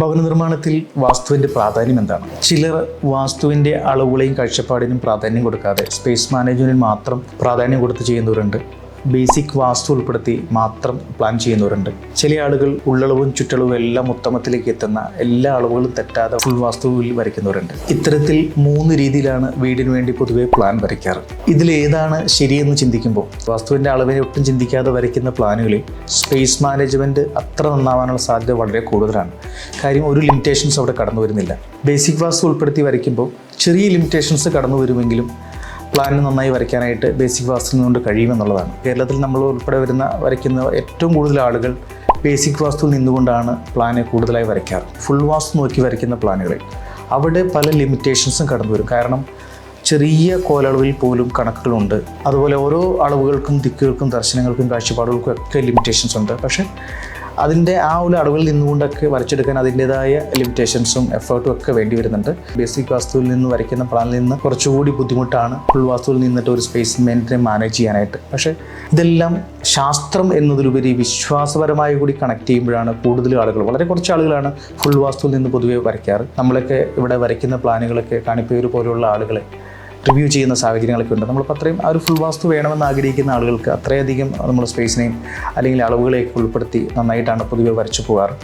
ഭവന നിർമ്മാണത്തിൽ വാസ്തുവിൻ്റെ പ്രാധാന്യം എന്താണ്? ചിലർ വാസ്തുവിൻ്റെ അളവുകളെയും കാഴ്ചപ്പാടിനും പ്രാധാന്യം കൊടുക്കാതെ സ്പേസ് മാനേജ്മെൻറ്റിന് മാത്രം പ്രാധാന്യം കൊടുത്ത് ചെയ്യുന്നവരുണ്ട്. ബേസിക് വാസ്തു ഉൾപ്പെടുത്തി മാത്രം പ്ലാൻ ചെയ്യുന്നവരുണ്ട്. ചില ആളുകൾ ഉള്ളളവും ചുറ്റളവും എല്ലാം ഉത്തമത്തിലേക്ക് എത്തുന്ന എല്ലാ അളവുകളും തെറ്റാതെ ഫുൾ വാസ്തുവിൽ വരയ്ക്കുന്നവരുണ്ട്. ഇത്തരത്തിൽ 3 രീതിയിലാണ് വീടിന് വേണ്ടി പൊതുവെ പ്ലാൻ വരയ്ക്കാറ്. ഇതിലേതാണ് ശരിയെന്ന് ചിന്തിക്കുമ്പോൾ വാസ്തുവിൻ്റെ അളവിനെ ഒട്ടും ചിന്തിക്കാതെ വരയ്ക്കുന്ന പ്ലാനുകളിൽ സ്പേസ് മാനേജ്മെൻറ്റ് അത്ര നന്നാവാനുള്ള സാധ്യത വളരെ കൂടുതലാണ്. കാര്യം ഒരു ലിമിറ്റേഷൻസ് അവിടെ കടന്നു വരുന്നില്ല. ബേസിക് വാസ്തു ഉൾപ്പെടുത്തി വരയ്ക്കുമ്പോൾ ചെറിയ ലിമിറ്റേഷൻസ് കടന്നു വരുമെങ്കിലും പ്ലാൻ നന്നായി വരയ്ക്കാനായിട്ട് ബേസിക് വാസ്തുവിൽ നിന്നുകൊണ്ട് കഴിയുമെന്നുള്ളതാണ്. കേരളത്തിൽ നമ്മൾ ഉൾപ്പെടെ വരയ്ക്കുന്ന ഏറ്റവും കൂടുതൽ ആളുകൾ ബേസിക് വാസ്തുവിൽ നിന്നുകൊണ്ടാണ് പ്ലാന് കൂടുതലായി വരയ്ക്കാറ്. ഫുൾ വാസ്തു നോക്കി വരയ്ക്കുന്ന പ്ലാനുകളിൽ അവിടെ പല ലിമിറ്റേഷൻസും കടന്നു വരും. കാരണം ചെറിയ കോലളവിൽ പോലും കണക്കുകളുണ്ട്. അതുപോലെ ഓരോ അളവുകൾക്കും ദിക്കുകൾക്കും ദർശനങ്ങൾക്കും കാഴ്ചപ്പാടുകൾക്കും ഒക്കെ ലിമിറ്റേഷൻസ് ഉണ്ട്. പക്ഷേ അതിൻ്റെ ആ ഒരു അളവിൽ നിന്നുകൊണ്ടൊക്കെ വരച്ചെടുക്കാൻ അതിൻ്റേതായ ലിമിറ്റേഷൻസും എഫേർട്ടും ഒക്കെ വേണ്ടി വരുന്നുണ്ട്. ബേസിക് വാസ്തുവിൽ നിന്ന് വരയ്ക്കുന്ന പ്ലാനിൽ നിന്ന് കുറച്ചുകൂടി ബുദ്ധിമുട്ടാണ് ഫുൾ വാസ്തുവിൽ നിന്നിട്ട് ഒരു സ്പേസ് മാനേജ് ചെയ്യാനായിട്ട്. പക്ഷേ ഇതെല്ലാം ശാസ്ത്രം എന്നതിലുപരി വിശ്വാസപരമായി കൂടി കണക്ട് ചെയ്യുമ്പോഴാണ് കൂടുതൽ ആളുകൾ, വളരെ കുറച്ച് ആളുകളാണ് ഫുൾ വാസ്തുവിൽ നിന്ന് പൊതുവെ വരയ്ക്കാറ്. നമ്മളൊക്കെ ഇവിടെ വരയ്ക്കുന്ന പ്ലാനുകളൊക്കെ കാണിപ്പേര് പോലെയുള്ള ആളുകളെ റിവ്യൂ ചെയ്യുന്ന സാഹചര്യങ്ങളൊക്കെ ഉണ്ട്. നമ്മളിപ്പോൾ അത്രയും ആ ഒരു ഫുൾ വാസ്തു വേണമെന്ന് ആഗ്രഹിക്കുന്ന ആളുകൾക്ക് അത്രയധികം നമ്മൾ സ്പേസിനെയും അല്ലെങ്കിൽ അളവുകളെയൊക്കെ ഉൾപ്പെടുത്തി നന്നായിട്ടാണ് പൊതുവെ വരച്ചു പോകാറ്.